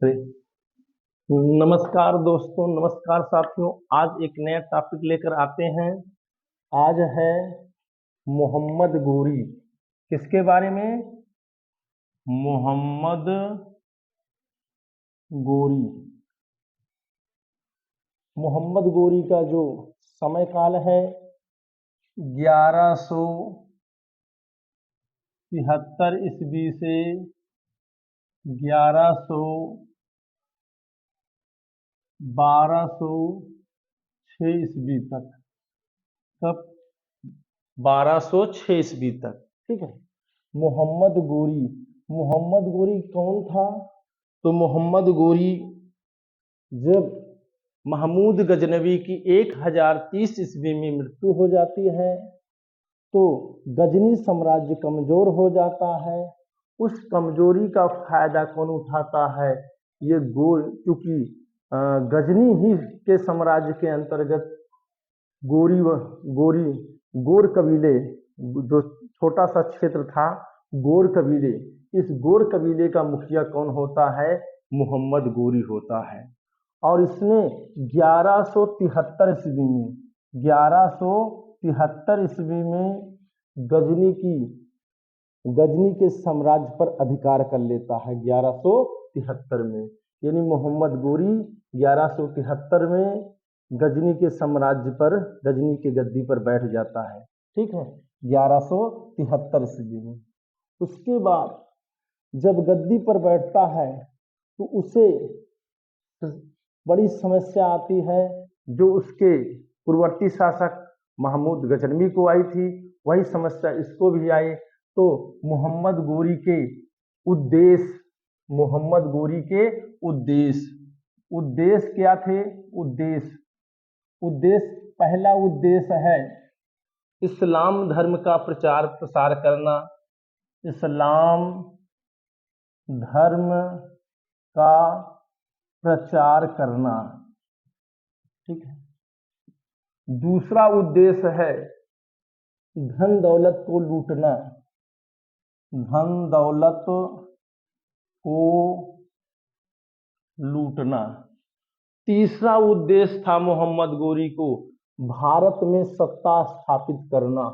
अरे, नमस्कार दोस्तों, नमस्कार साथियों। आज एक नया टॉपिक लेकर आते हैं। आज है मोहम्मद गोरी। किसके बारे में? मोहम्मद गोरी। मोहम्मद गोरी का जो समय काल है 1173 ईस्वी से 1206 ईस्वी तक। कब? 1206 ईस्वी तक। ठीक है। मोहम्मद गोरी। मोहम्मद गोरी कौन था? तो मोहम्मद गोरी जब महमूद गजनवी की 1030 ईस्वी में मृत्यु हो जाती है तो गजनी साम्राज्य कमजोर हो जाता है। उस कमजोरी का फायदा कौन उठाता है? ये क्योंकि गजनी ही के साम्राज्य के अंतर्गत गोरी गोर कबीले, जो छोटा सा क्षेत्र था गोर कबीले, इस गोर कबीले का मुखिया कौन होता है? मोहम्मद गोरी होता है। और इसने 1173 ईस्वी में 1173 ईस्वी में गजनी के साम्राज्य पर अधिकार कर लेता है। 1173 में, यानी मोहम्मद गोरी 1173 में गजनी के साम्राज्य पर, गजनी के गद्दी पर बैठ जाता है। ठीक है, 1173 ईस्वी में। उसके बाद जब गद्दी पर बैठता है तो उसे बड़ी समस्या आती है, जो उसके पूर्ववर्ती शासक महमूद गजनवी को आई थी, वही समस्या इसको भी आई। तो मोहम्मद गोरी के उद्देश्य क्या थे? पहला उद्देश्य है इस्लाम धर्म का प्रचार प्रसार करना। इस्लाम धर्म का प्रचार करना। ठीक है। दूसरा उद्देश्य है धन दौलत को लूटना। धन दौलत को लूटना। तीसरा उद्देश्य था मोहम्मद गोरी को भारत में सत्ता स्थापित करना।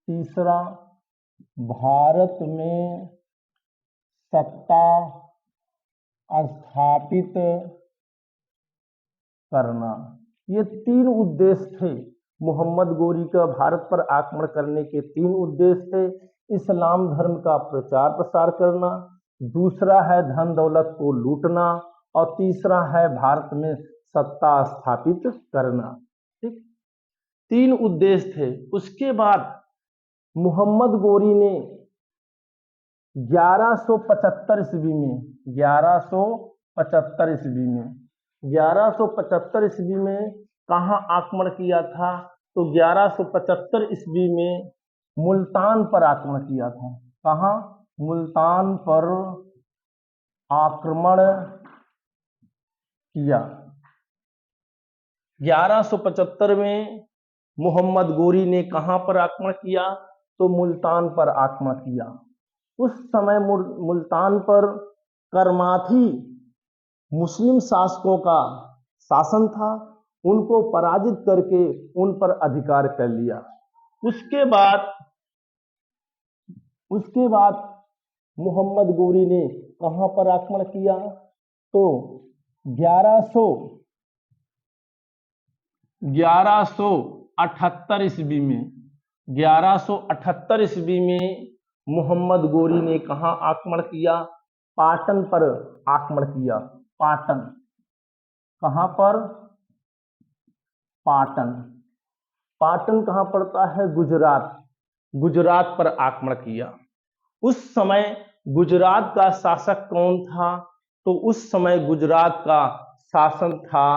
तीसरा, भारत में सत्ता स्थापित करना। ये तीन उद्देश्य थे मोहम्मद गोरी का। भारत पर आक्रमण करने के तीन उद्देश्य थे। इस्लाम धर्म का प्रचार प्रसार करना, दूसरा है धन दौलत को लूटना, और तीसरा है भारत में सत्ता स्थापित करना। ठीक, तीन उद्देश्य थे। उसके बाद मोहम्मद गोरी ने 1175 ईस्वी में 1175 ईस्वी में कहाँ आक्रमण किया था? तो 1175 ईस्वी में मुल्तान पर आक्रमण किया था। कहाँ? मुल्तान पर आक्रमण किया। 1175 में मोहम्मद गोरी ने कहाँ पर आक्रमण किया? तो मुल्तान पर आक्रमण किया। उस समय मुल्तान पर करमाथी मुस्लिम शासकों का शासन था। उनको पराजित करके उन पर अधिकार कर लिया। उसके बाद मोहम्मद गोरी ने कहाँ पर आक्रमण किया? तो 1178 ईस्वी में 1178 ईस्वी में मोहम्मद गोरी ने कहाँ आक्रमण किया? पाटन पर आक्रमण किया। पाटन, कहाँ पर? पाटन। पाटन कहाँ पड़ता है? गुजरात पर आक्रमण किया। उस समय गुजरात का शासक कौन था? तो उस समय गुजरात का शासन था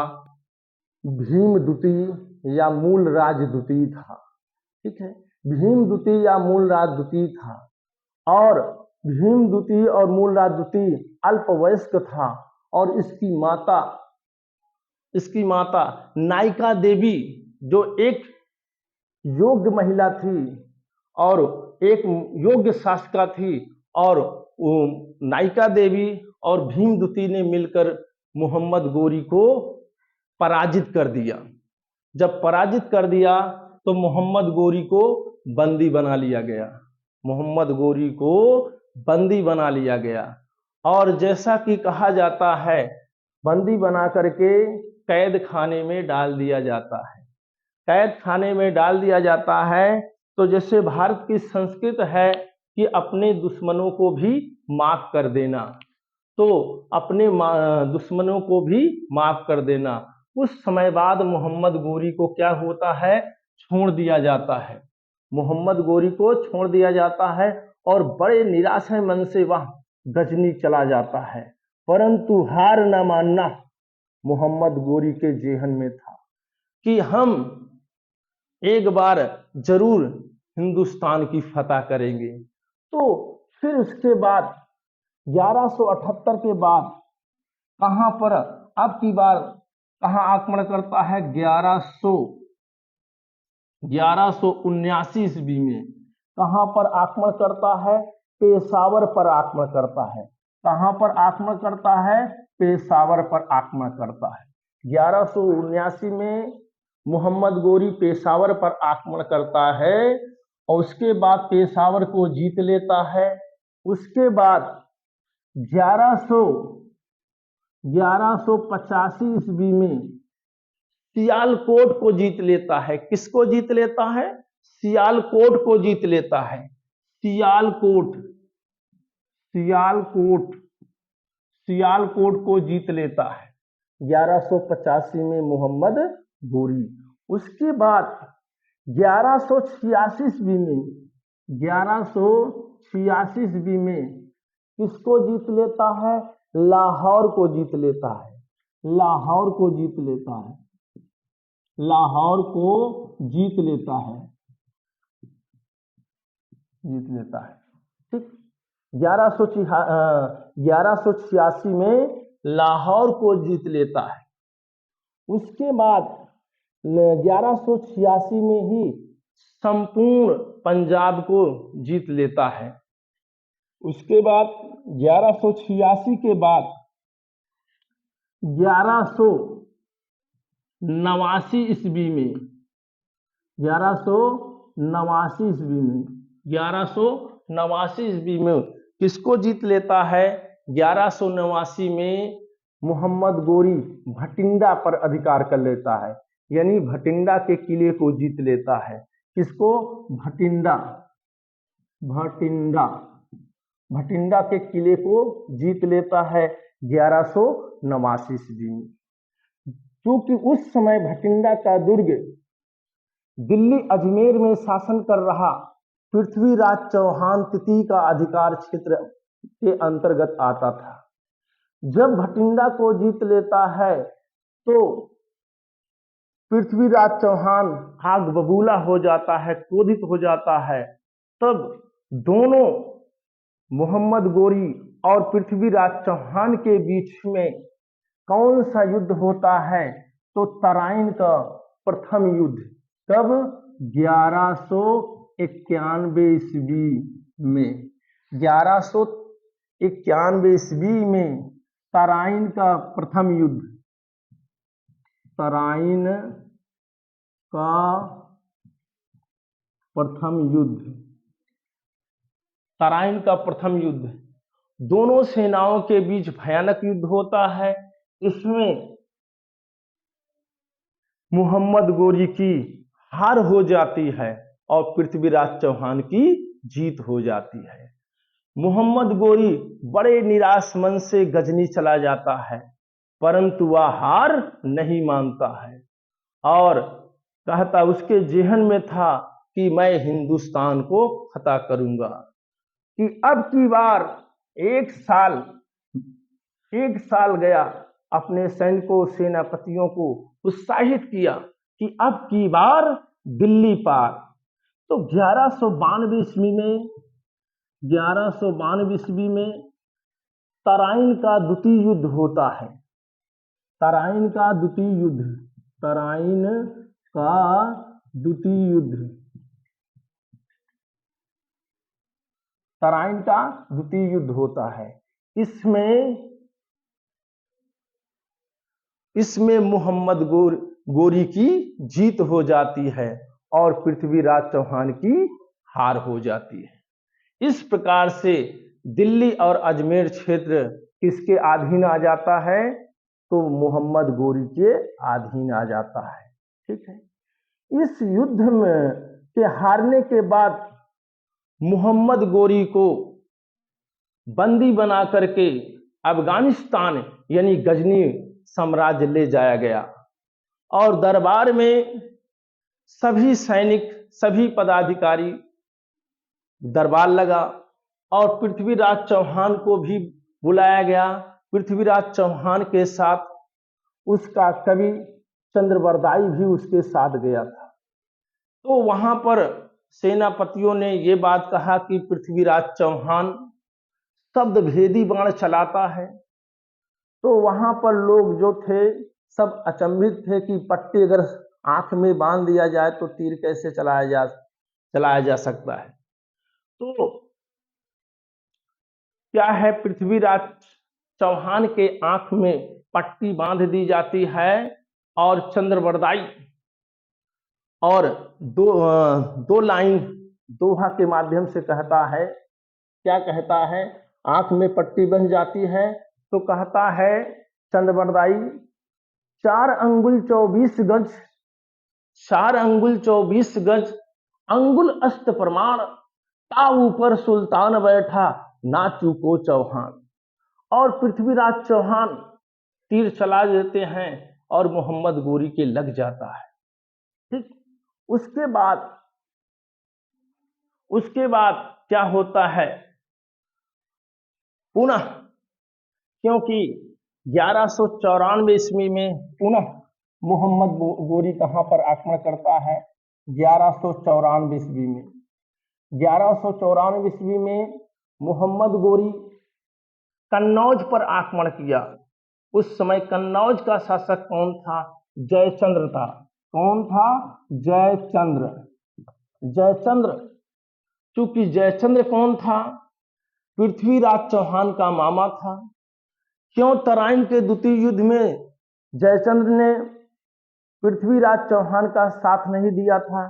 भीमद्वितीय या मूलराज द्वितीय था। ठीक है, भीमद्वितीय या मूलराज द्वितीय था। और भीमद्वितीय और मूलराज द्वितीय अल्पवयस्क था। और इसकी माता नायिका देवी, जो एक योग्य महिला थी और एक योग्य शासका थी, और नायिका देवी और भीमद्वितीय ने मिलकर मोहम्मद गोरी को पराजित कर दिया। जब पराजित कर दिया तो मोहम्मद गोरी को बंदी बना लिया गया। मोहम्मद गोरी को बंदी बना लिया गया और जैसा कि कहा जाता है, बंदी बना करके कैद खाने में डाल दिया जाता है। कैद खाने में डाल दिया जाता है तो जैसे भारत की संस्कृति है कि अपने दुश्मनों को भी माफ कर देना, तो अपने दुश्मनों को भी माफ कर देना। कुछ समय बाद मोहम्मद गोरी को क्या होता है, छोड़ दिया जाता है। मोहम्मद गोरी को छोड़ दिया जाता है और बड़े निराशा मन से वह गजनी चला जाता है। परंतु हार न मानना मोहम्मद गोरी के जेहन में था कि हम एक बार जरूर हिंदुस्तान की फतह करेंगे। तो फिर उसके बाद 1178 के बाद कहां पर अब की बार कहां आक्रमण करता है, 1179 ईस्वी में कहां पर आक्रमण करता है, पेशावर पर आक्रमण करता है। कहां पर आक्रमण करता है, पेशावर पर आक्रमण करता है। 1179 में मोहम्मद गोरी पेशावर पर आक्रमण करता है और उसके बाद पेशावर को जीत लेता है। उसके बाद 1185 ईस्वी में सियालकोट को जीत लेता है। किसको जीत लेता है, सियालकोट को जीत लेता है। सियालकोट सियालकोट सियालकोट को जीत लेता है 1185 में मोहम्मद गोरी। उसके बाद 1186 ईस्वी में 1186 ईस्वी में किसको जीत लेता है, लाहौर को जीत लेता है। लाहौर को जीत लेता है। लाहौर को जीत लेता है। जीत लेता है, ठीक। 1186 में लाहौर को जीत लेता है। उसके बाद 1186 में ही संपूर्ण पंजाब को जीत लेता है। उसके बाद 1186 के बाद 1189 ईस्वी में 1189 ईस्वी में 1189 ईस्वी में किसको जीत लेता है, 1189 में मोहम्मद गोरी भटिंडा पर अधिकार कर लेता है, यानी भटिंडा के किले को जीत लेता है। किसको, भटिंडा भटिंडा भटिंडा के किले को जीत लेता है 1189 ईस्वी में। क्योंकि उस समय भटिंडा का दुर्ग दिल्ली अजमेर में शासन कर रहा पृथ्वीराज चौहान तृतीय का अधिकार क्षेत्र के अंतर्गत आता था। जब भटिंडा को जीत लेता है तो पृथ्वीराज चौहान आग बबूला हो जाता है, क्रोधित हो जाता है। तब दोनों मोहम्मद गोरी और पृथ्वीराज चौहान के बीच में कौन सा युद्ध होता है, तो तराइन का प्रथम युद्ध। कब, 1191 ईस्वी में 1191 ईस्वी में तराइन का प्रथम युद्ध। तराइन का प्रथम युद्ध। तराइन का प्रथम युद्ध दोनों सेनाओं के बीच भयानक युद्ध होता है। इसमें मोहम्मद गोरी की हार हो जाती है और पृथ्वीराज चौहान की जीत हो जाती है। मोहम्मद गोरी बड़े निराश मन से गजनी चला जाता है, परंतु वह हार नहीं मानता है और कहता, उसके जेहन में था कि मैं हिंदुस्तान को फतह करूंगा। कि अब की बार एक साल गया, अपने सैनिकों सेनापतियों को उत्साहित किया कि अब की बार दिल्ली पार। तो 1192 ईस्वी में तराइन का द्वितीय युद्ध होता है। तराइन का द्वितीय युद्ध। तराइन का द्वितीय युद्ध। तराइन का द्वितीय युद्ध होता है। इसमें इसमें मोहम्मद गोरी की जीत हो जाती है और पृथ्वीराज चौहान की हार हो जाती है। इस प्रकार से दिल्ली और अजमेर क्षेत्र किसके अधीन आ जाता है? तो मोहम्मद गोरी के अधीन आ जाता है। ठीक है। इस युद्ध में के हारने के बाद मोहम्मद गोरी को बंदी बना करके अफगानिस्तान यानी गजनी साम्राज्य ले जाया गया और दरबार में सभी सैनिक, सभी पदाधिकारी दरबार लगा और पृथ्वीराज चौहान को भी बुलाया गया। पृथ्वीराज चौहान के साथ उसका कवि चंद्रबरदाई भी उसके साथ गया था। तो वहां पर सेनापतियों ने ये बात कहा कि पृथ्वीराज चौहान शब्द भेदी बाण चलाता है। तो वहां पर लोग जो थे सब अचंभित थे कि पट्टी अगर आंख में बांध दिया जाए तो तीर कैसे चलाया जा सकता है। तो क्या है, पृथ्वीराज चौहान के आंख में पट्टी बांध दी जाती है और चंद्रबरदाई और दो लाइन दोहा के माध्यम से कहता है। क्या कहता है? आंख में पट्टी बन जाती है तो कहता है चंद्रबरदाई, 4 अंगुल 24 गज, 4 अंगुल 24 गज अंगुल अस्त प्रमाण, ता ऊपर सुल्तान बैठा ना चूको चौहान। और पृथ्वीराज चौहान तीर चला देते हैं और मोहम्मद गोरी के लग जाता है। ठीक। उसके बाद क्या होता है? पुनः, क्योंकि 1194 ईस्वी में पुनः मोहम्मद गोरी कहां पर आक्रमण करता है? 1194 ईस्वी में। 1194 ईस्वी में मोहम्मद गोरी कन्नौज पर आक्रमण किया। उस समय कन्नौज का शासक कौन था? जयचंद्र था। कौन था? जयचंद्र। जयचंद्र, चूंकि जयचंद्र कौन था? पृथ्वीराज चौहान का मामा था। क्यों तराइन के द्वितीय युद्ध में जयचंद्र ने पृथ्वीराज चौहान का साथ नहीं दिया था?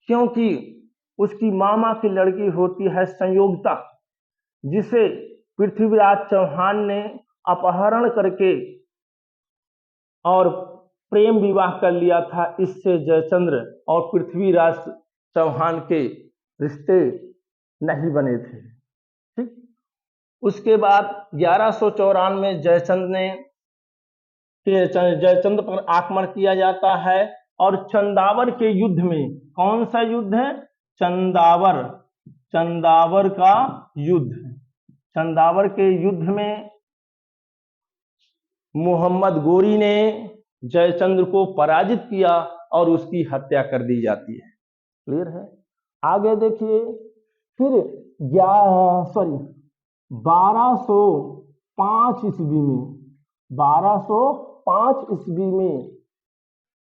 क्योंकि उसकी मामा की लड़की होती है संयोगिता, जिसे पृथ्वीराज चौहान ने अपहरण करके और प्रेम विवाह कर लिया था। इससे जयचंद्र और पृथ्वीराज चौहान के रिश्ते नहीं बने थे। ठीक। उसके बाद 1194 में जयचंद्र पर आक्रमण किया जाता है और चंदावर के युद्ध में, कौन सा युद्ध है? चंदावर का युद्ध। चंदावर के युद्ध में मोहम्मद गोरी ने जयचंद्र को पराजित किया और उसकी हत्या कर दी जाती है। क्लियर है? आगे देखिए, फिर 1205 ईस्वी में, 1205 ईस्वी में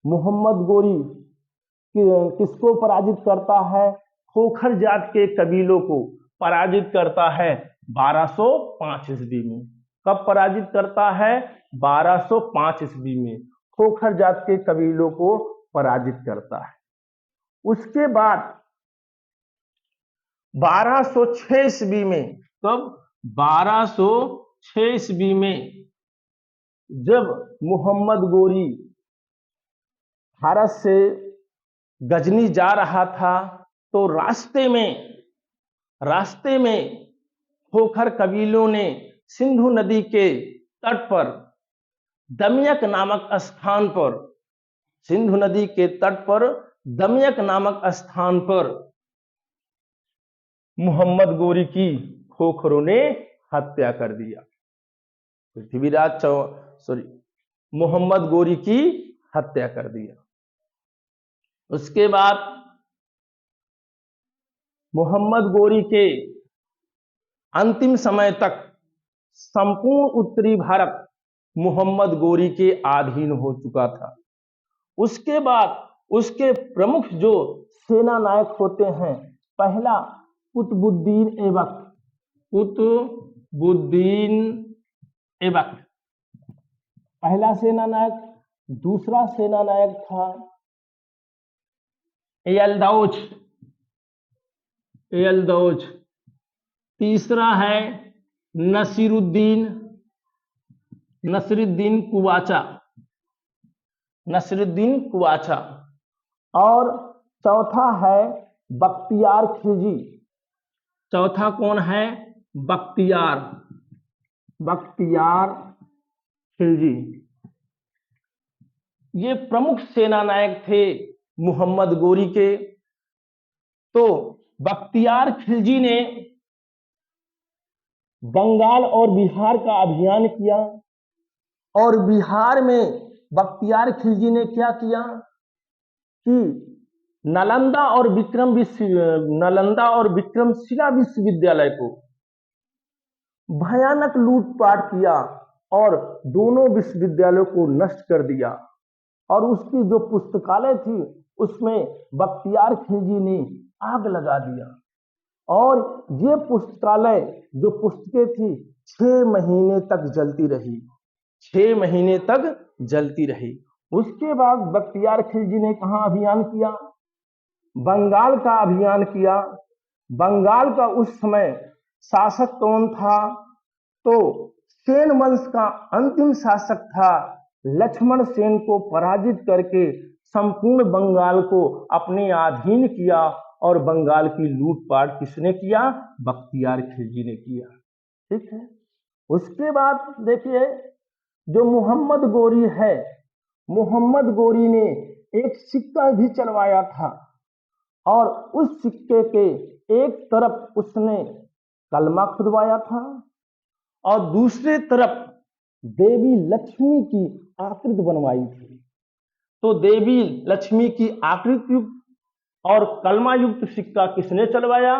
मोहम्मद गोरी किसको पराजित करता है? खोखर जात के कबीलों को पराजित करता है 1205 ईस्वी में। कब पराजित करता है? 1205 ईस्वी में खोखर जात के कबीलों को पराजित करता है। उसके बाद 1206 ईस्वी में, कब? 1206 ईस्वी में जब मोहम्मद गोरी भारत से गजनी जा रहा था तो रास्ते में खोखर कबीलों ने सिंधु नदी के तट पर दमयक नामक स्थान पर, सिंधु नदी के तट पर दमयक नामक स्थान पर मोहम्मद गोरी की खोखरों ने हत्या कर दिया। मोहम्मद गोरी की हत्या कर दिया। उसके बाद मोहम्मद गोरी के अंतिम समय तक संपूर्ण उत्तरी भारत मोहम्मद गोरी के अधीन हो चुका था। उसके बाद उसके प्रमुख जो सेना नायक होते हैं, पहला कुतुबुद्दीन ऐबक, पहला सेना नायक दूसरा सेना नायक था यल्दाउज, यल्दाउज। तीसरा है नसीरुद्दीन, नसीरुद्दीन कुवाचा, नसीरुद्दीन कुवाचा। और चौथा है बख्तियार खिलजी। चौथा कौन है? बख्तियार, बख्तियार खिलजी। ये प्रमुख सेना नायक थे मोहम्मद गोरी के। तो बख्तियार खिलजी ने बंगाल और बिहार का अभियान किया, और बिहार में बख्तियार खिलजी ने क्या किया कि नालंदा और विक्रमशिला विश्वविद्यालय को भयानक लूटपाट किया और दोनों विश्वविद्यालयों को नष्ट कर दिया। और उसकी जो पुस्तकालय थी उसमें बख्तियार खिलजी ने आग लगा दिया, और ये पुस्तकालय जो पुस्तकें थी 6 महीने तक जलती रही, 6 महीने तक जलती रही। उसके बाद बख्तियार खिलजी ने कहाँ अभियान किया? बंगाल का अभियान किया। बंगाल का उस समय शासक कौन था? तो सेन वंश का अंतिम शासक था लक्ष्मण सेन को पराजित करके संपूर्ण बंगाल को अपने अधीन किया, और बंगाल की लूटपाट किसने किया? बख्तियार खिलजी ने किया। ठीक है। उसके बाद देखिए जो मोहम्मद गोरी है, मोहम्मद गोरी ने एक सिक्का भी चलवाया था, और उस सिक्के के एक तरफ उसने कलमा खुदवाया था और दूसरे तरफ देवी लक्ष्मी की आकृति बनवाई थी। तो देवी लक्ष्मी की आकृति युक्त और कलमा युक्त सिक्का किसने चलवाया?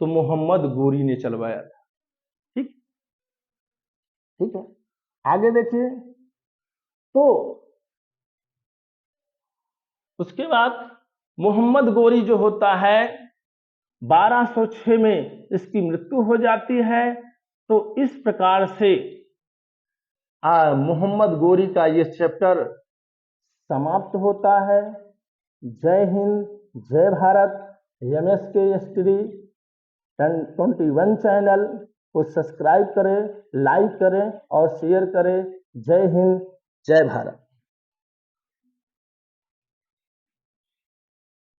तो मोहम्मद गोरी ने चलवाया था। ठीक, ठीक है। आगे देखिए, तो उसके बाद मोहम्मद गोरी जो होता है 1206 में इसकी मृत्यु हो जाती है। तो इस प्रकार से मोहम्मद गोरी का ये चैप्टर समाप्त होता है। जय हिंद, जय भारत। MSK Study 21 चैनल को सब्सक्राइब करें, लाइक करें और शेयर करें। जय हिंद, जय भारत।